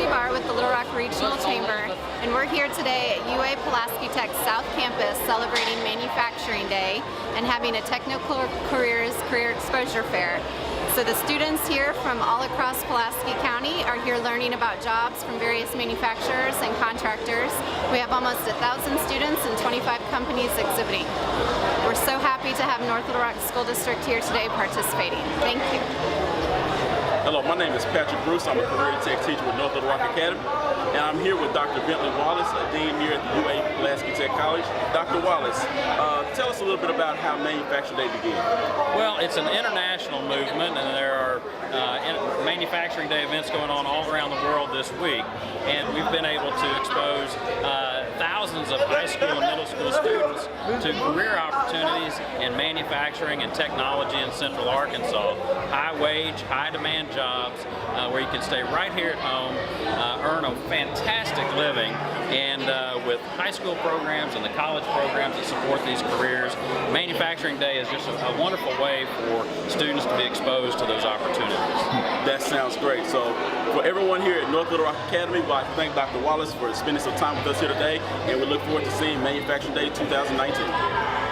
Barr with the Little Rock Regional Chamber, and we're here today at UA Pulaski Tech's South Campus celebrating Manufacturing Day and having a Technical Careers Career Exposure Fair. So the students here from all across Pulaski County are here learning about jobs from various manufacturers and contractors. We have almost 1,000 students and 25 companies exhibiting. We're so happy to have North Little Rock School District here today participating. Thank you. Hello, my name is Patrick Bruce. I'm a career tech teacher with North Little Rock Academy, and I'm here with Dr. Bentley Wallace, a dean here at the UA Pulaski Tech College. Dr. Wallace, tell us a little bit about how Manufacturing Day began. Well, it's an international movement, and there are Manufacturing Day events going on all around the world this week, and we've been able to expose thousands of high school and middle school students to career opportunities in manufacturing and technology in Central Arkansas. High wage, high demand jobs where you can stay right here at home, earn a fantastic living, and with high school programs and the college programs that support these careers, Manufacturing Day is just a wonderful way for students to be exposed to those opportunities. That sounds great. So for everyone here at North Little Rock Academy, we'd like to thank Dr. Wallace for spending some time with us here today, and we look forward to seeing Manufacturing Day 2019.